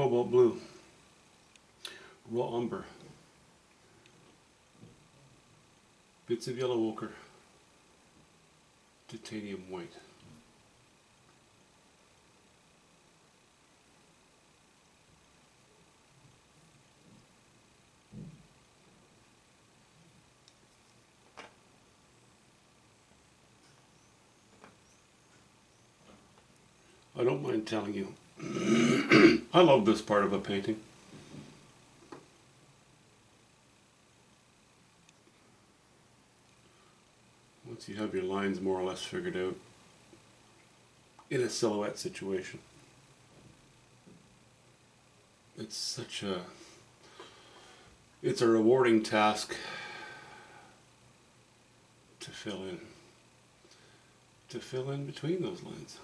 cobalt blue, raw umber, bits of yellow ochre, titanium white. I don't mind telling you, I love this part of a painting. Once you have your lines more or less figured out in a silhouette situation. It's a rewarding task to fill in between those lines.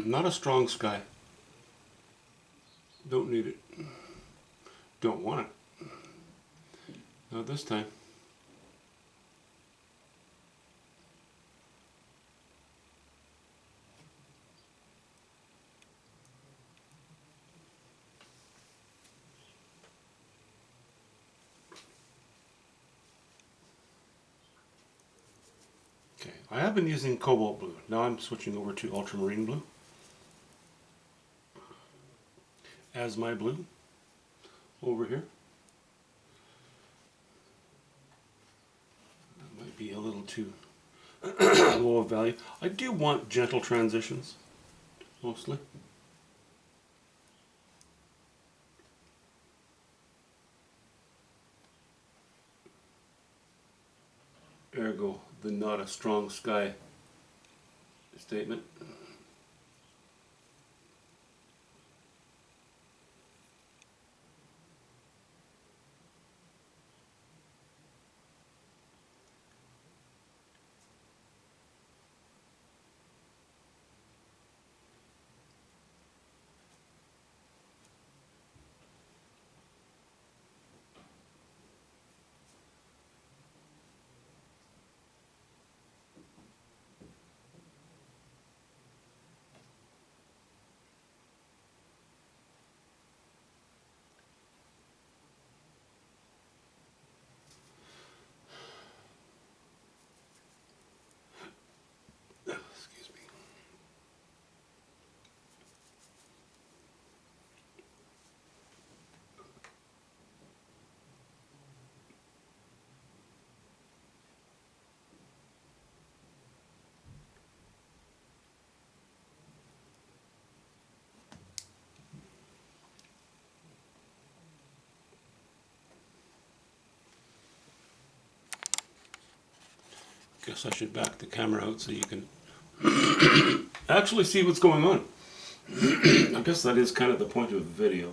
Not a strong sky. Don't need it. Don't want it. Not this time. I have been using cobalt blue. Now I'm switching over to ultramarine blue as my blue over here. That might be a little too low of value. I do want gentle transitions, mostly. Ergo, the not a strong sky statement. Excuse me. Guess I should back the camera out so you can actually see what's going on. I guess that is kind of the point of video.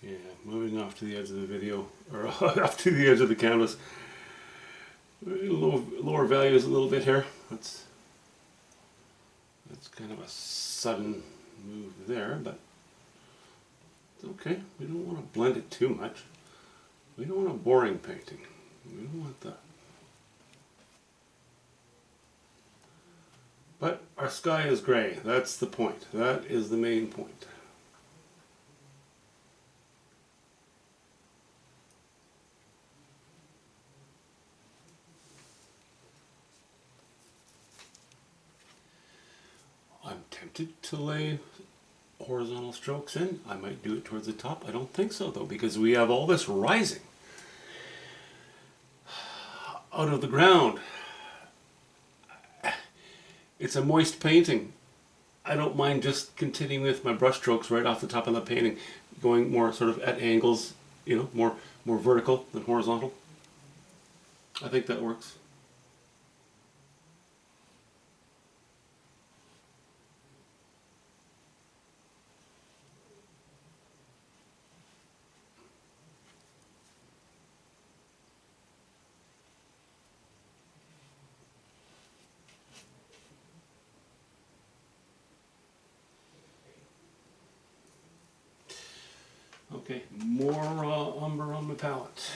Yeah, moving off to the edge of the video, or off to the edge of the canvas. Lower values a little bit here. That's kind of a sudden move there, but it's okay. We don't want to blend it too much. We don't want a boring painting. We don't want that. But our sky is gray. That's the point. That is the main point. I'm tempted to lay horizontal strokes in. I might do it towards the top. I don't think so though, because we have all this rising out of the ground. It's a moist painting. I don't mind just continuing with my brush strokes right off the top of the painting, going more sort of at angles, you know, more vertical than horizontal. I think that works. Okay, more umber on the palette.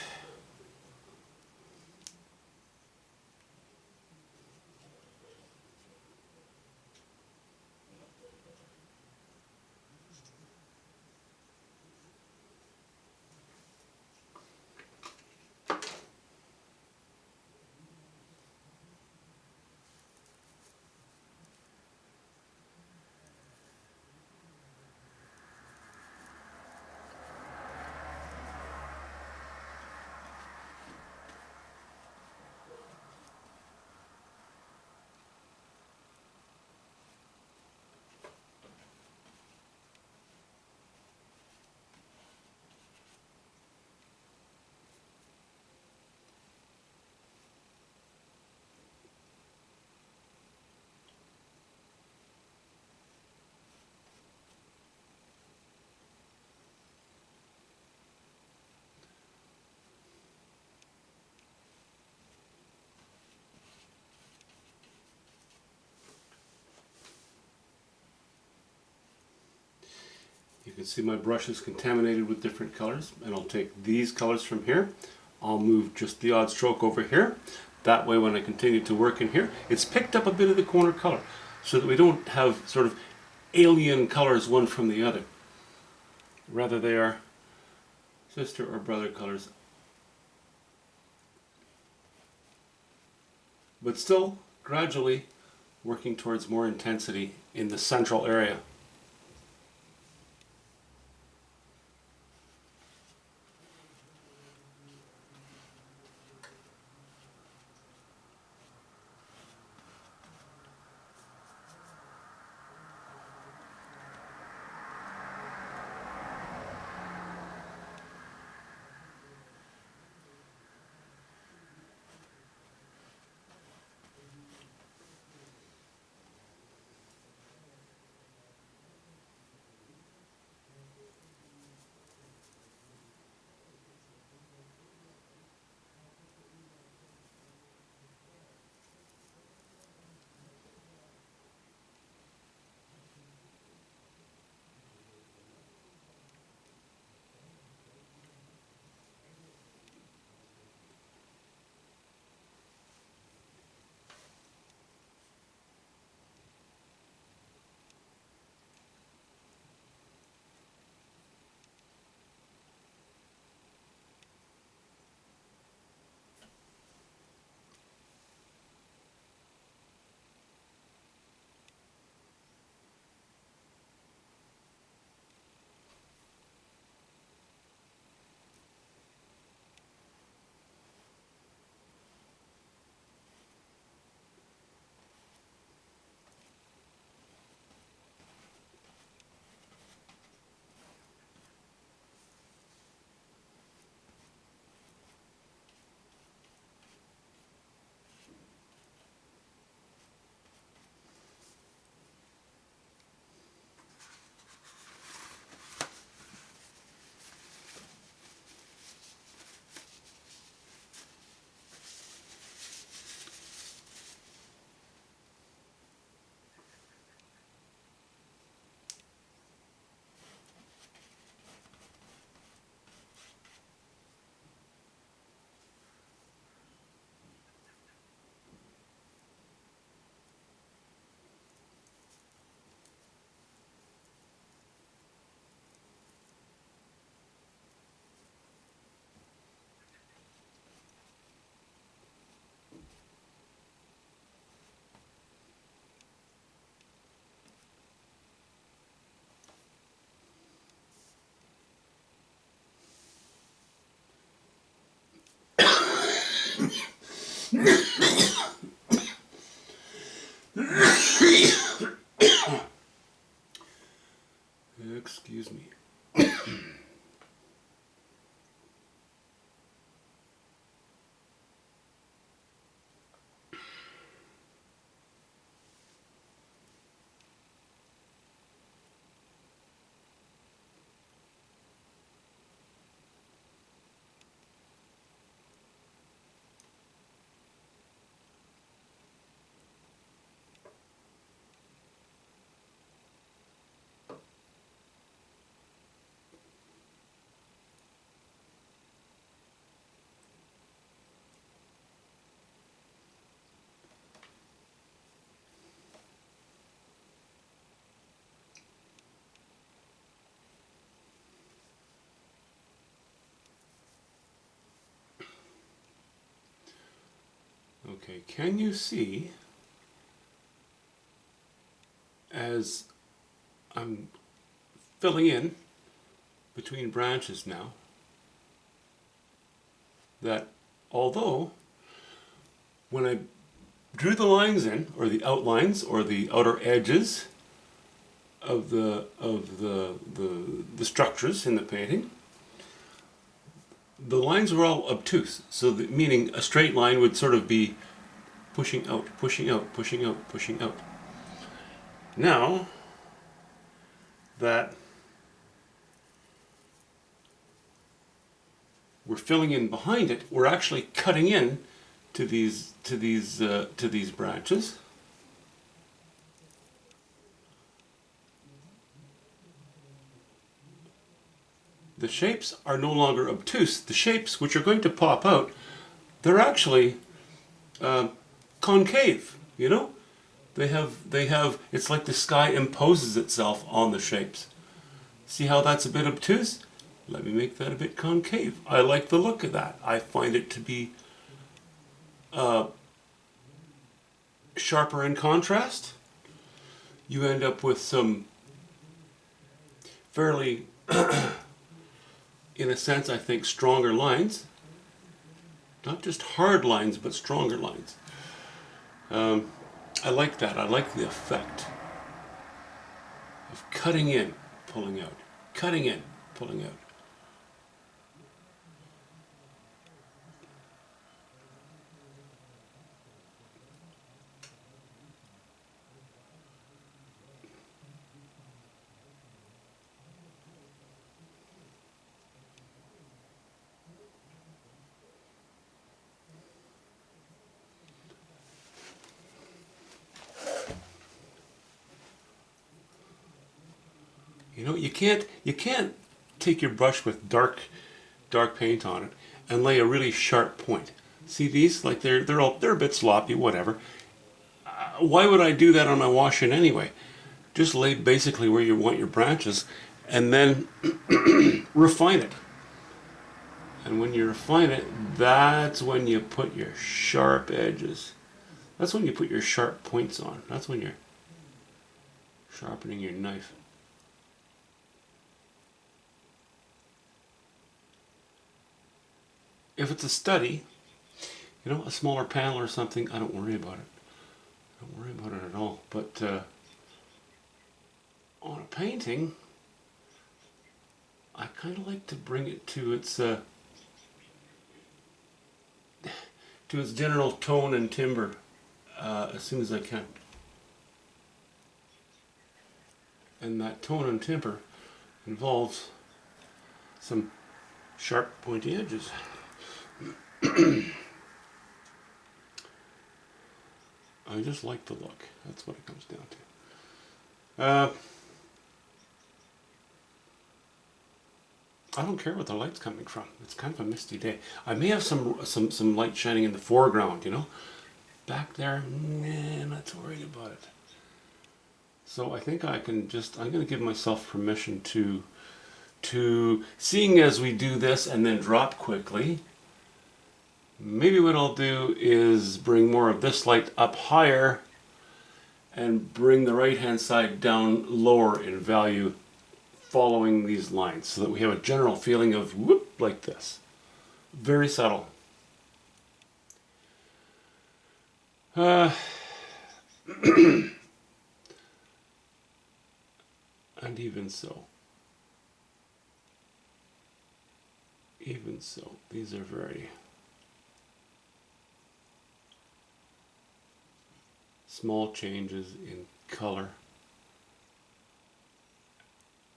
You can see my brush is contaminated with different colors, and I'll take these colors from here. I'll move just the odd stroke over here. That way when I continue to work in here, it's picked up a bit of the corner color so that we don't have sort of alien colors one from the other. Rather they are sister or brother colors. But still gradually working towards more intensity in the central area. Excuse me. Okay, can you see as I'm filling in between branches now that although when I drew the lines in, or the outlines, or the outer edges of the structures in the painting, the lines were all obtuse. So meaning a straight line would sort of be pushing out, pushing out, pushing out, pushing out. Now that we're filling in behind it, we're actually cutting in to these branches. The shapes are no longer obtuse. The shapes which are going to pop out, they're actually concave, you know? They have, it's like the sky imposes itself on the shapes. See how that's a bit obtuse? Let me make that a bit concave. I like the look of that. I find it to be sharper in contrast. You end up with some fairly, in a sense, I think, stronger lines. Not just hard lines, but stronger lines. I like that. I like the effect of cutting in, pulling out. Cutting in, pulling out. You know, you can't take your brush with dark paint on it and lay a really sharp point. See these? Like they're a bit sloppy, whatever. Why would I do that on my washing anyway? Just lay basically where you want your branches and then refine it. And when you refine it, that's when you put your sharp edges. That's when you put your sharp points on. That's when you're sharpening your knife. If it's a study, you know, a smaller panel or something, I don't worry about it. I don't worry about it at all. But on a painting, I kind of like to bring it to its general tone and timbre as soon as I can. And that tone and timbre involves some sharp, pointy edges. I just like the look. That's what it comes down to. I don't care where the light's coming from. It's kind of a misty day. I may have some light shining in the foreground, you know. Back there, nah, not too worried about it. So I think I'm going to give myself permission to seeing as we do this and then drop quickly. Maybe what I'll do is bring more of this light up higher and bring the right hand side down lower in value following these lines so that we have a general feeling of whoop like this. Very subtle. And even so, these are very small changes in color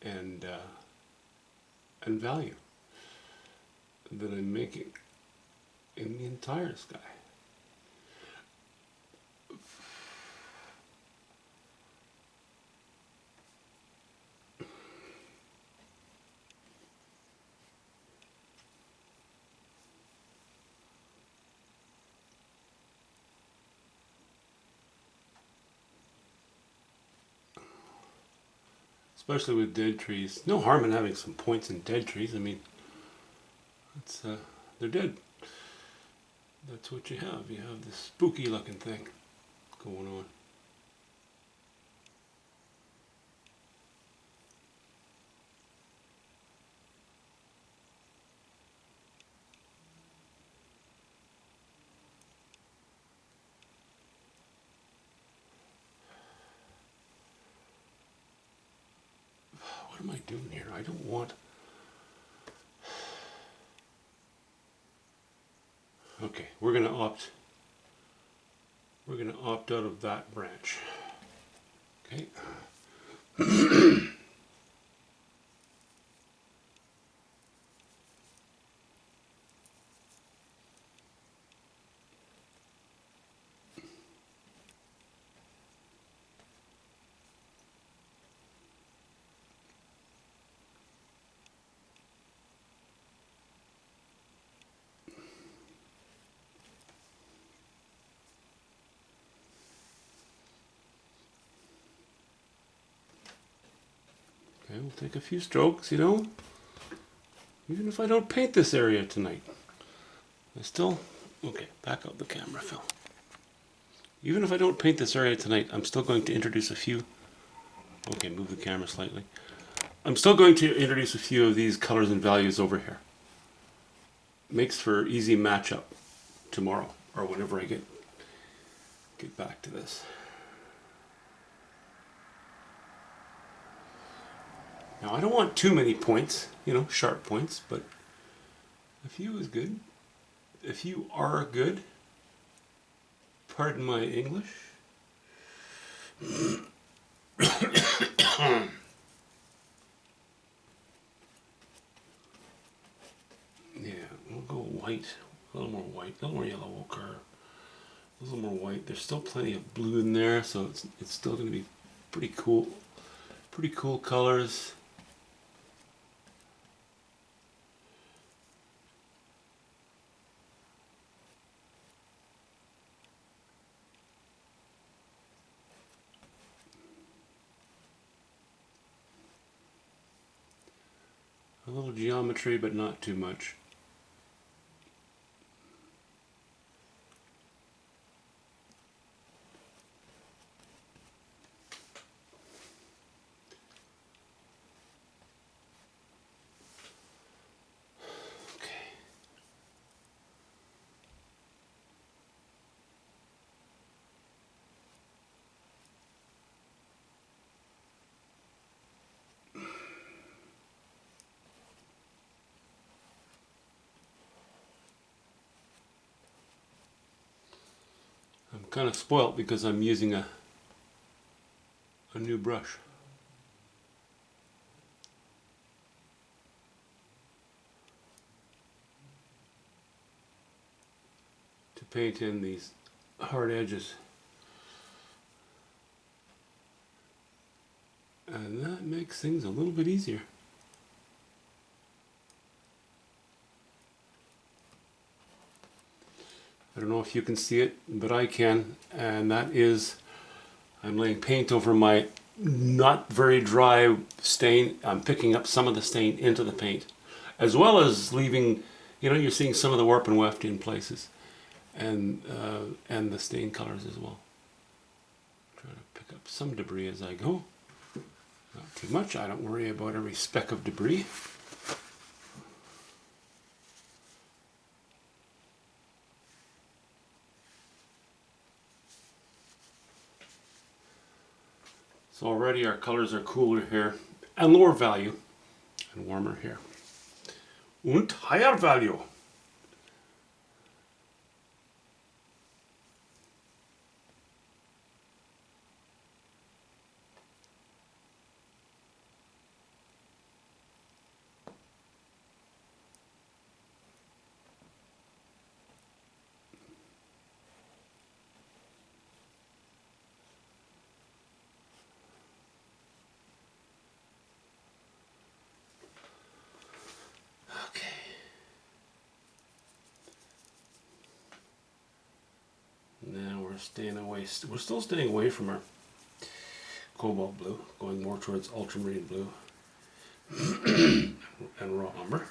and value that I'm making in the entire sky. Especially with dead trees. No harm in having some points in dead trees. I mean, it's they're dead. That's what you have. You have this spooky looking thing going on. What am I doing here? I don't want... Okay, we're going to opt out of that branch. Okay. We'll take a few strokes, you know. Even if I don't paint this area tonight. I still... Okay, back up the camera, Phil. Even if I don't paint this area tonight, I'm still going to introduce a few... Okay, move the camera slightly. I'm still going to introduce a few of these colors and values over here. Makes for easy matchup tomorrow, or whenever I get back to this. Now, I don't want too many points, you know, sharp points, but a few is good. A few are good. Pardon my English. Yeah, we'll go white, a little more white, a little more yellow ochre, a little more white. There's still plenty of blue in there, so it's still going to be pretty cool colors. A little geometry, but not too much. I'm kind of spoilt because I'm using a new brush. To paint in these hard edges. And that makes things a little bit easier. I don't know if you can see it, but I can, and that is, I'm laying paint over my not very dry stain. I'm picking up some of the stain into the paint, as well as leaving, you know, you're seeing some of the warp and weft in places, and the stain colors as well. Try to pick up some debris as I go. Not too much. I don't worry about every speck of debris. So already our colors are cooler here, and lower value, and warmer here. Und higher value. Now we're staying away. We're still staying away from our cobalt blue, going more towards ultramarine blue and raw umber.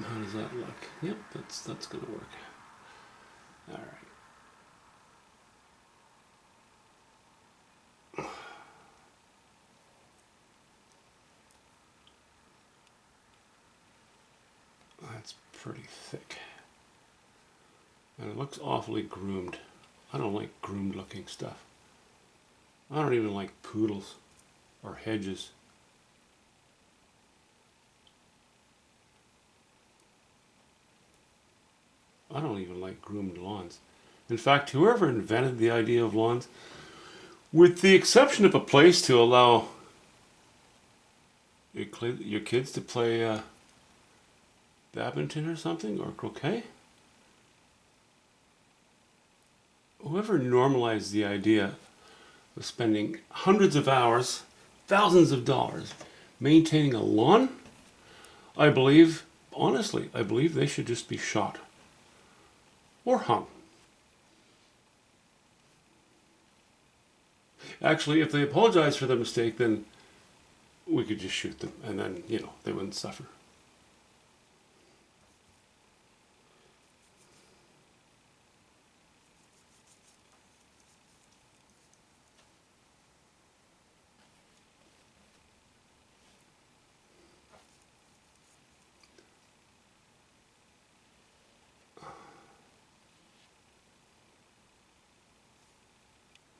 How does that look? Yep, that's gonna work. All right. That's pretty thick. And it looks awfully groomed. I don't like groomed looking stuff. I don't even like poodles or hedges. I don't even like groomed lawns. In fact, whoever invented the idea of lawns, with the exception of a place to allow your kids to play badminton or something, or croquet, whoever normalized the idea of spending hundreds of hours, thousands of dollars, maintaining a lawn, I believe, honestly, I believe they should just be shot or hung. Actually, if they apologize for their mistake, then we could just shoot them, and then, you know, they wouldn't suffer.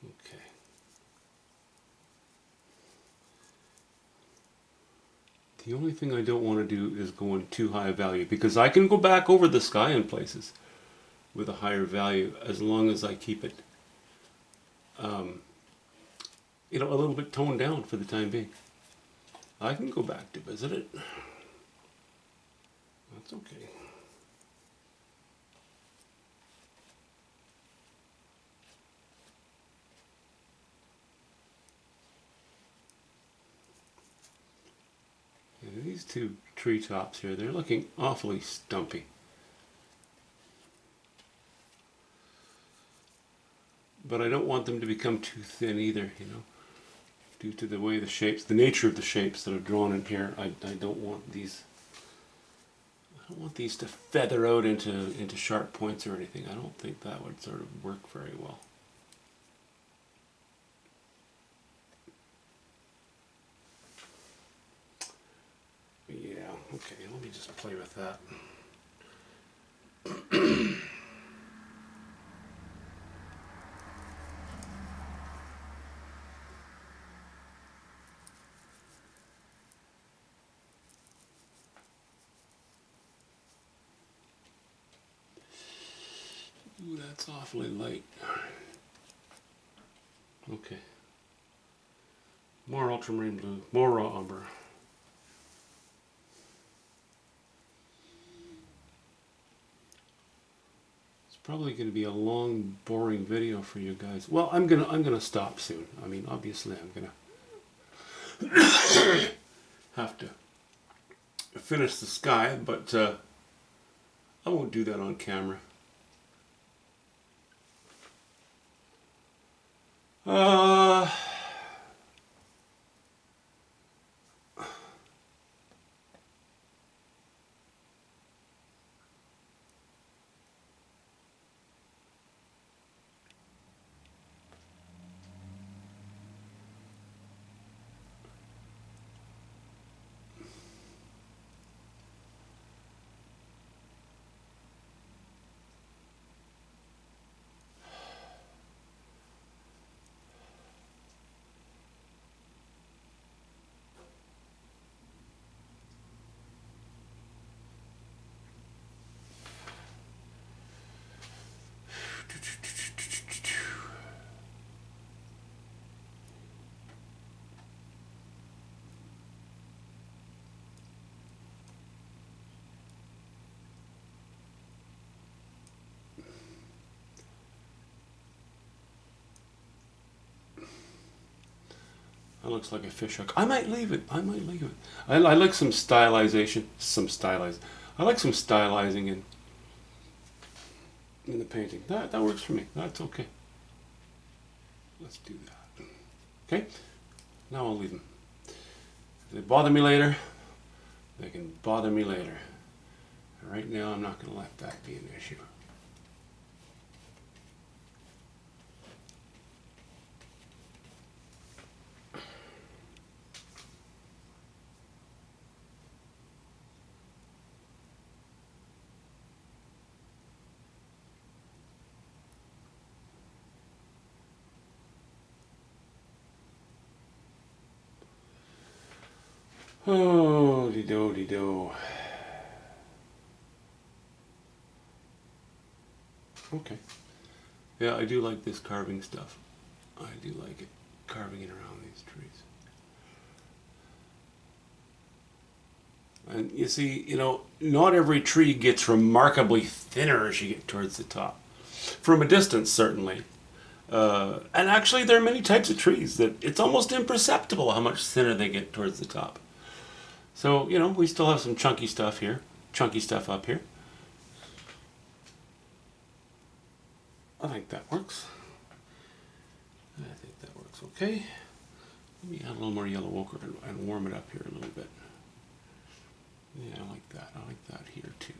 Okay. The only thing I don't want to do is go in too high a value, because I can go back over the sky in places with a higher value as long as I keep it, you know, a little bit toned down for the time being. I can go back to visit it. That's okay. And these two treetops here, they're looking awfully stumpy. But I don't want them to become too thin either, you know, due to the way the shapes, the nature of the shapes that are drawn in here. I don't want these. I don't want these to feather out into sharp points or anything. I don't think that would sort of work very well. Yeah, okay, let me just play with that. Ooh, that's awfully light. Okay. More ultramarine blue, more raw umber. It's probably going to be a long, boring video for you guys. Well, I'm gonna stop soon. I mean, obviously, I'm gonna have to finish the sky, but I won't do that on camera. That looks like a fish hook. I might leave it. I might leave it. I like some stylization. I like some stylizing in the painting. That works for me. That's okay. Let's do that. Okay. Now I'll leave them. If they bother me later, they can bother me later. Right now, I'm not going to let that be an issue. Oh, dee-do. Okay. Yeah, I do like this carving stuff. I do like it. Carving it around these trees. And you see, you know, not every tree gets remarkably thinner as you get towards the top. From a distance, certainly. And actually, there are many types of trees that it's almost imperceptible how much thinner they get towards the top. So, you know, we still have some chunky stuff here, chunky stuff up here. I think that works. I think that works Okay, let me add a little more yellow ochre and warm it up here a little bit. Yeah, I like that. I like that here too.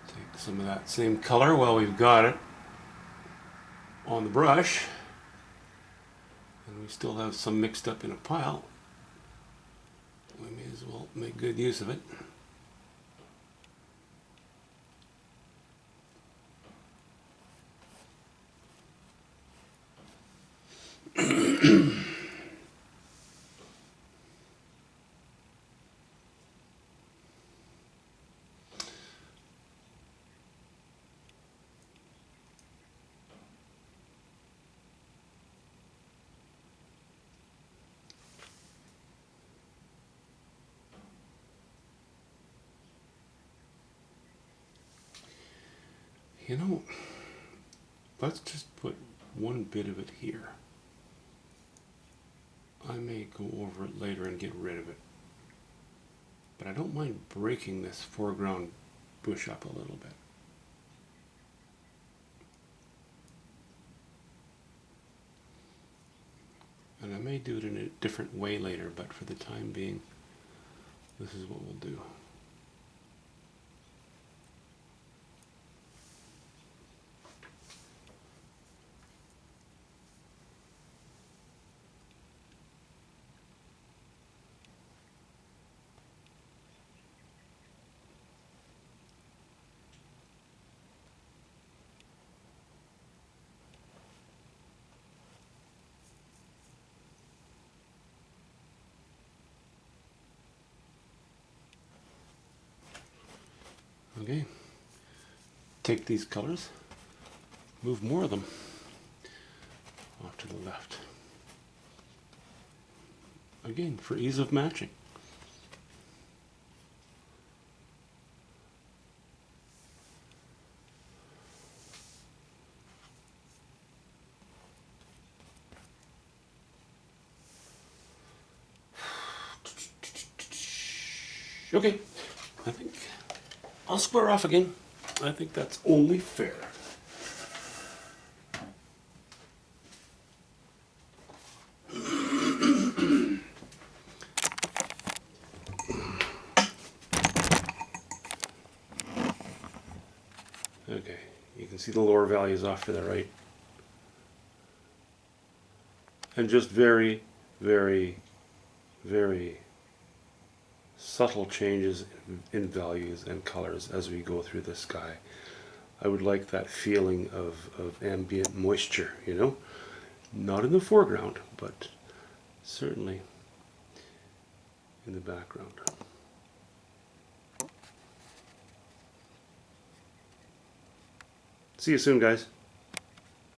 Take some of that same color while we've got it on the brush. And we still have some mixed up in a pile. We may as well make good use of it. You know, let's just put one bit of it here. I may go over it later and get rid of it. But I don't mind breaking this foreground bush up a little bit. And I may do it in a different way later, but for the time being, this is what we'll do. Okay, take these colors, move more of them off to the left. Again, for ease of matching. Okay, I think I'll square off again. I think that's only fair. Okay, you can see the lower values off to the right. And just very, very, very subtle changes in values and colors as we go through the sky. I would like that feeling of ambient moisture, you know? Not in the foreground, but certainly in the background. See you soon, guys.